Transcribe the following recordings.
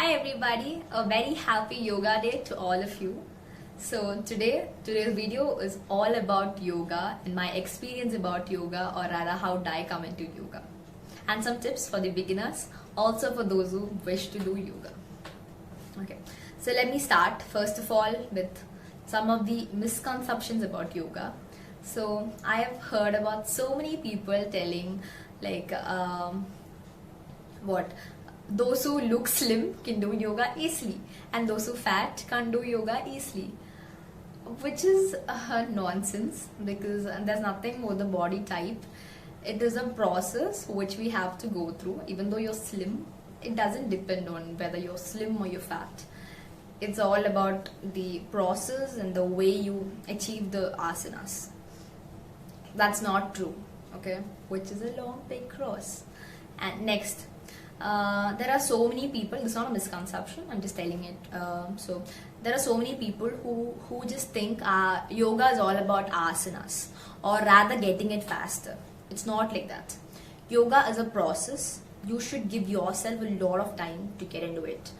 Hi everybody, a very happy yoga day to all of you. So today's video is all about yoga and my experience about yoga, or rather how did I come into yoga, and some tips for the beginners, also for those who wish to do yoga. Okay, so let me start first of all with some of the misconceptions about yoga. So I have heard about so many people telling like what those who look slim can do yoga easily and those who fat can't do yoga easily, which is nonsense, because there's nothing more the body type. It is a process which we have to go through. Even though you're slim, it doesn't depend on whether you're slim or you're fat. It's all about the process and the way you achieve the asanas. That's not true, okay, which is a long big cross. And next, there are so many people, it's not a misconception, I'm just telling it. So there are so many people who just think yoga is all about asanas, or rather getting it faster. It's not like that. Yoga is a process. You should give yourself a lot of time to get into it.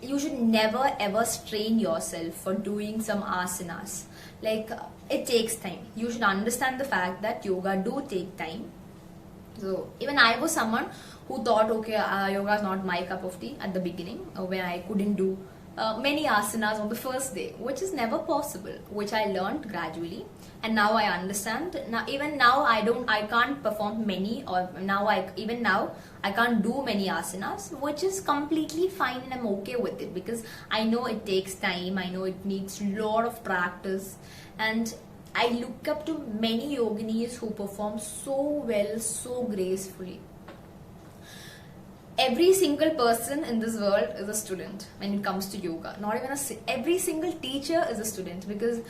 You should never ever strain yourself for doing some asanas. Like, it takes time. You should understand the fact that yoga do take time. So even I was someone who thought, okay, yoga is not my cup of tea at the beginning, when I couldn't do many asanas on the first day, which is never possible, which I learned gradually, and now I understand. Now even now I can't perform many, or even now I can't do many asanas, which is completely fine, and I'm okay with it because I know it takes time. I know it needs a lot of practice, and I look up to many yoginis who perform so well, so gracefully. Every single person in this world is a student when it comes to yoga. Not even every single teacher is a student, because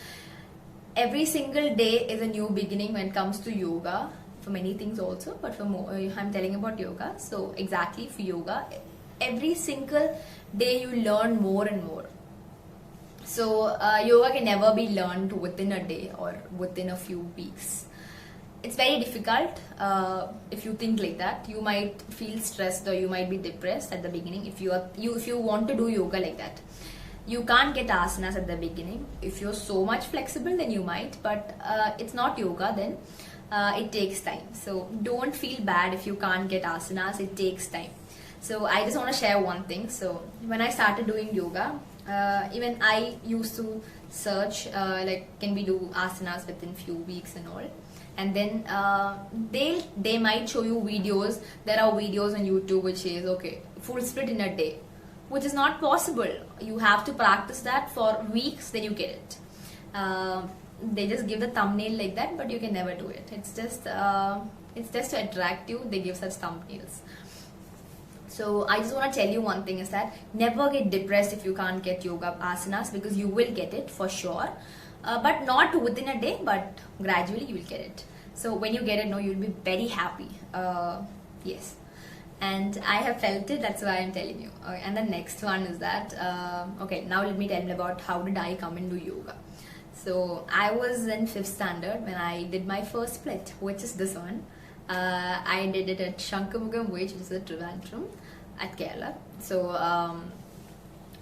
every single day is a new beginning when it comes to yoga, for many things also, but for more, I'm telling about yoga. So exactly for yoga, every single day you learn more and more. So yoga can never be learned within a day or within a few weeks. It's very difficult. If you think like that, you might feel stressed or you might be depressed at the beginning. If you want to do yoga like that, you can't get asanas at the beginning. If you're so much flexible, then you might, but it's not yoga. Then it takes time. So don't feel bad if you can't get asanas. It takes time. So I just want to share one thing. So when I started doing yoga, even I used to search like, can we do asanas within few weeks and all. And then they might show you videos. There are videos on YouTube which is, okay, full split in a day, which is not possible. You have to practice that for weeks, then you get it. They just give the thumbnail like that, but you can never do it. It's just to attract you. They give such thumbnails. So I just want to tell you one thing, is that never get depressed if you can't get yoga asanas, because you will get it for sure. But not within a day, but gradually you will get it. So when you get it, you'll be very happy. Yes. And I have felt it, that's why I'm telling you. And the next one is that, okay, now let me tell you about how did I come into yoga. So I was in 5th standard when I did my first split, which is this one. I did it at Shankamugam Beach, which is at Trivandrum, at Kerala. So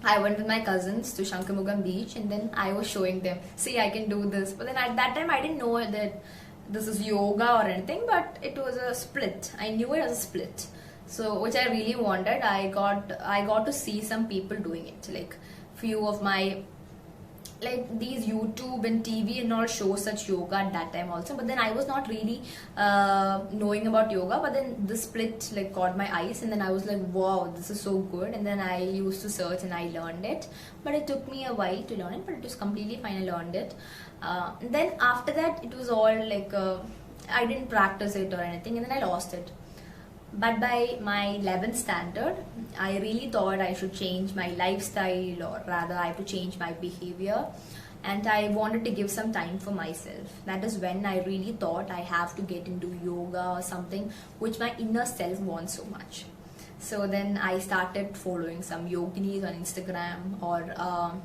I went with my cousins to Shankamugam Beach, and then I was showing them, see, I can do this. But then at that time I didn't know that this is yoga or anything, but it was a split. I knew it as a split. So which I really wanted. I got to see some people doing it, like few of my, like these YouTube and TV and all show such yoga at that time also. But then I was not really knowing about yoga, but then the split like caught my eyes, and then I was like, wow, this is so good. And then I used to search and I learned it, but it took me a while to learn it, but it was completely fine. I learned it. Then after that, it was all like I didn't practice it or anything, and then I lost it. But by my 11th standard, I really thought I should change my lifestyle, or rather I have to change my behavior, and I wanted to give some time for myself. That is when I really thought I have to get into yoga or something which my inner self wants so much. So then I started following some yoginis on Instagram, or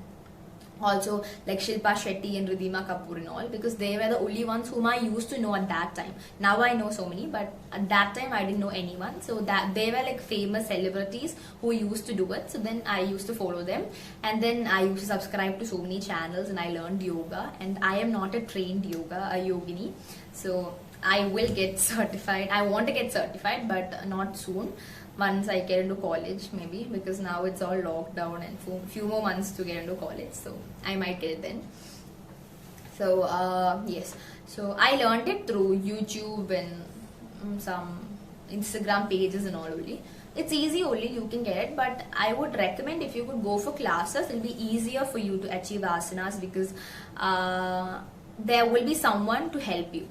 Also like Shilpa Shetty and Ridhima Kapoor and all, because they were the only ones whom I used to know at that time. Now I know so many, but at that time I didn't know anyone. So that they were like famous celebrities who used to do it. So then I used to follow them, and then I used to subscribe to so many channels, and I learned yoga. And I am not a trained a yogini, so I will get certified. I want to get certified, but not soon. Once I get into college, maybe, because now it's all locked down and few more months to get into college, so I might get it then. So yes, so I learned it through YouTube and some Instagram pages and all only. It's easy only, you can get it, but I would recommend if you could go for classes, it'll be easier for you to achieve asanas, because there will be someone to help you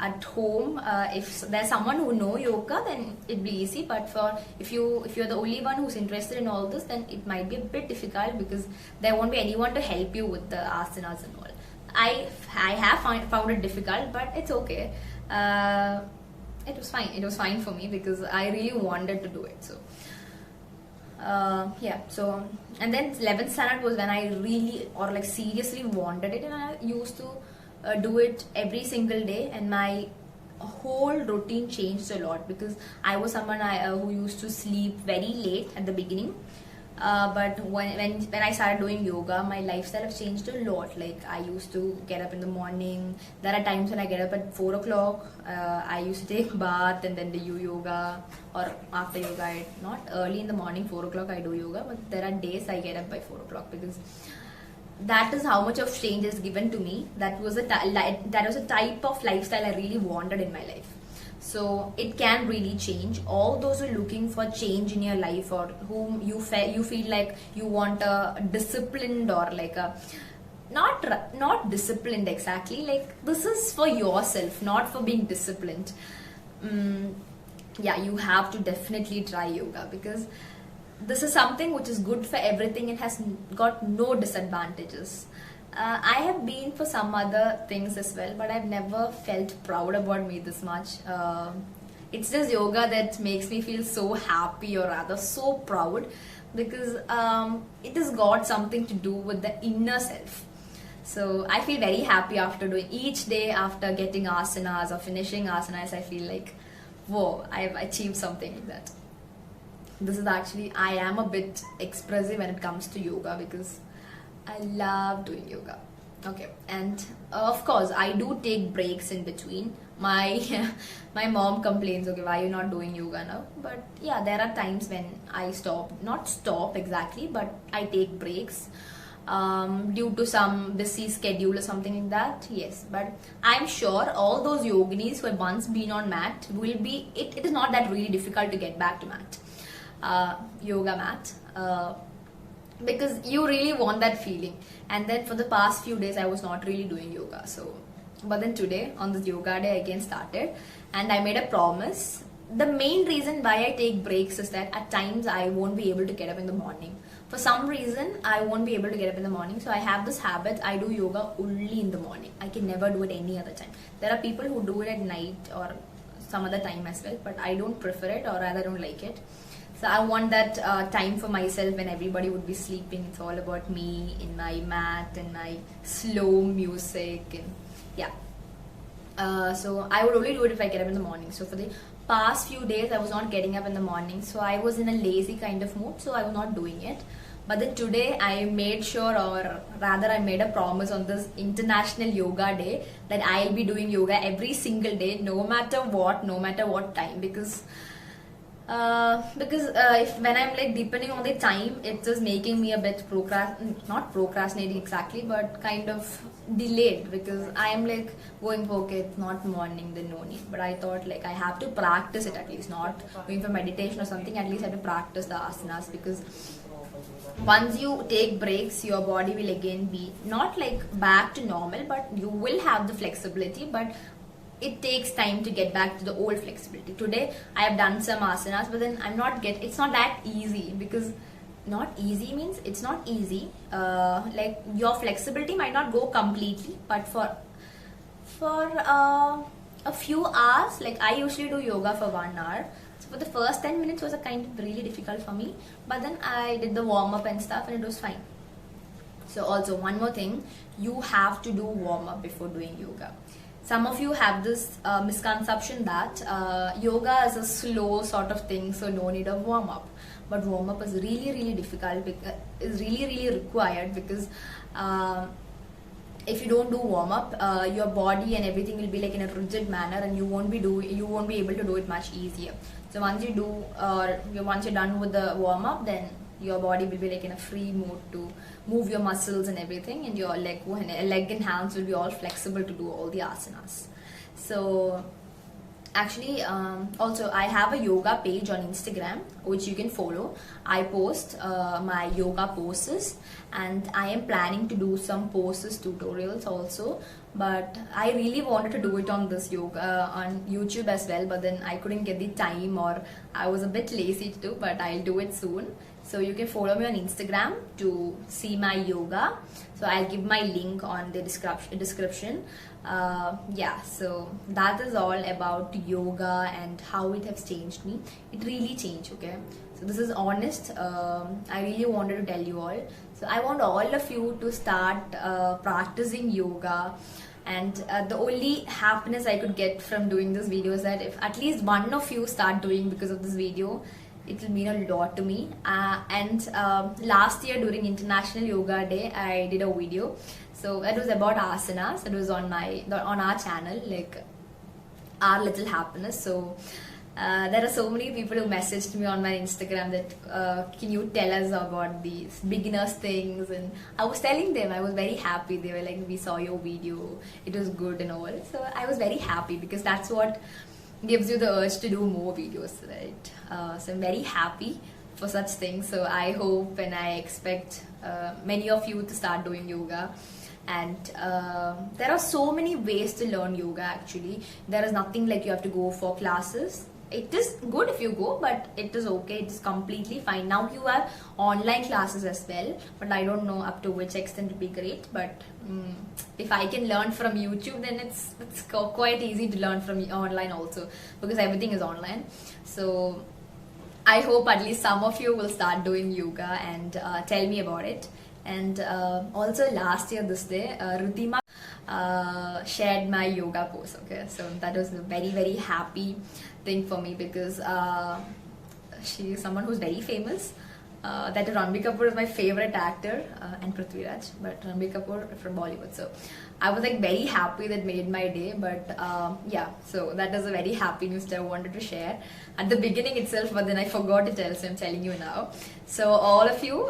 at home. If there's someone who know yoga, then it'd be easy, but if you're the only one who's interested in all this, then it might be a bit difficult, because there won't be anyone to help you with the asanas and all. I have found it difficult, but it's okay. It was fine for me, because I really wanted to do it. So yeah, so, and then 11th standard was when I really, or like seriously wanted it, and I used to do it every single day, and my whole routine changed a lot, because I was someone who used to sleep very late at the beginning, but when I started doing yoga, my lifestyle has changed a lot. Like I used to get up in the morning. There are times when I get up at 4 o'clock. I used to take bath and then do yoga, or after yoga, not early in the morning 4 o'clock I do yoga, but there are days I get up by 4 o'clock, because that is how much of change is given to me. That was a type of lifestyle I really wanted in my life. So it can really change. All those who are looking for change in your life, or whom you feel like you want a disciplined, or like a not disciplined exactly, like this is for yourself, not for being disciplined. Yeah, you have to definitely try yoga, because this is something which is good for everything. It has got no disadvantages. I have been for some other things as well, but I've never felt proud about me this much. It's just yoga that makes me feel so happy, or rather so proud, because it has got something to do with the inner self. So I feel very happy after doing each day, after getting asanas or finishing asanas. I feel like, whoa, I've achieved something like that. This is actually, I am a bit expressive when it comes to yoga, because I love doing yoga. Okay, and of course I do take breaks in between. My mom complains, okay, why are you not doing yoga now? But yeah, there are times when I not stop exactly, but I take breaks due to some busy schedule or something like that. Yes, but I'm sure all those yoginis who have once been on mat will be, it is not that really difficult to get back to mat. Yoga mat, because you really want that feeling. And then for the past few days I was not really doing yoga, so but then today on this yoga day I again started, and I made a promise. The main reason why I take breaks is that at times I won't be able to get up in the morning. For some reason I won't be able to get up in the morning, so I have this habit. I do yoga only in the morning. I can never do it any other time. There are people who do it at night or some other time as well, but I don't prefer it, or rather don't like it. So I want that time for myself when everybody would be sleeping. It's all about me in my mat and my slow music, and yeah. So I would only do it if I get up in the morning. So for the past few days I was not getting up in the morning, so I was in a lazy kind of mood, so I was not doing it. But then today I made sure, or rather I made a promise on this International Yoga Day, that I'll be doing yoga every single day, no matter what time, because if when I'm like depending on the time, it's just making me a bit not procrastinating exactly, but kind of delayed, because I am like going, okay, it's not morning, then no need. But I thought like I have to practice it, at least not going for meditation or something, at least I have to practice the asanas, because once you take breaks, your body will again be not like back to normal, but you will have the flexibility, but it takes time to get back to the old flexibility. Today I have done some asanas, but then it's not that easy, because not easy means it's not easy. Like your flexibility might not go completely, but for a few hours, like I usually do yoga for 1 hour. So for the first 10 minutes was a kind of really difficult for me, but then I did the warm up and stuff and it was fine. So also one more thing, you have to do warm up before doing yoga. Some of you have this misconception that yoga is a slow sort of thing, so no need of warm up. But warm up is really difficult, is really required, because if you don't do warm up, your body and everything will be like in a rigid manner, and you won't be able to do it much easier. So once you do, once you're done with the warm up, then your body will be like in a free mode to move your muscles and everything, and your leg and hands will be all flexible to do all the asanas. So actually, also I have a yoga page on Instagram which you can follow. I post my yoga poses, and I am planning to do some poses tutorials also, but I really wanted to do it on this yoga on YouTube as well, but then I couldn't get the time, or I was a bit lazy to do, but I'll do it soon. So you can follow me on Instagram to see my yoga. So I'll give my link on the description. Yeah, so that is all about yoga and how it has changed me. It really changed, okay? So this is honest. I really wanted to tell you all. So I want all of you to start practicing yoga. And the only happiness I could get from doing this video is that if at least one of you start doing because of this video, it will mean a lot to me. And last year during International Yoga Day, I did a video. So it was about asanas. It was on our channel, like Our Little Happiness. So there are so many people who messaged me on my Instagram that can you tell us about these beginners things, and I was telling them. I was very happy. They were like, we saw your video, it was good and all. So I was very happy, because that's what gives you the urge to do more videos, right? So I'm very happy for such things. So I hope and I expect many of you to start doing yoga. And there are so many ways to learn yoga actually. There is nothing like you have to go for classes. It is good if you go, but it is okay. It is completely fine. Now you have online classes as well, but I don't know up to which extent it would be great. But if I can learn from YouTube, then it's quite easy to learn from online also, because everything is online. So I hope at least some of you will start doing yoga and tell me about it. And also last year this day, Rutima shared my yoga pose. Okay, so that was a very happy thing for me, because she is someone who's very famous. That Ranbir Kapoor is my favorite actor, and Prithviraj, but Ranbir Kapoor from Bollywood. So I was like very happy. That made my day. But yeah, so that is a very happy news that I wanted to share at the beginning itself, but then I forgot to tell, so I'm telling you now. So all of you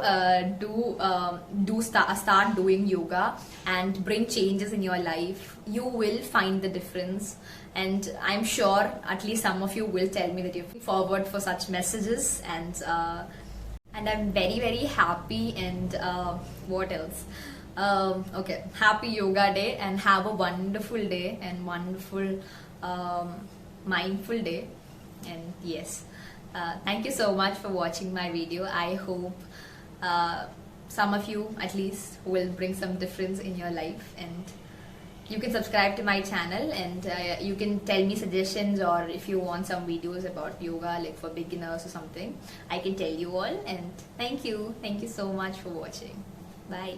start doing yoga and bring changes in your life. You will find the difference, and I'm sure at least some of you will tell me that you're forward for such messages. And I'm very happy. And what else? Okay, happy yoga day, and have a wonderful day and wonderful mindful day. And yes, thank you so much for watching my video. I hope some of you at least will bring some difference in your life, and you can subscribe to my channel, and you can tell me suggestions, or if you want some videos about yoga like for beginners or something, I can tell you all. And thank you so much for watching. Bye.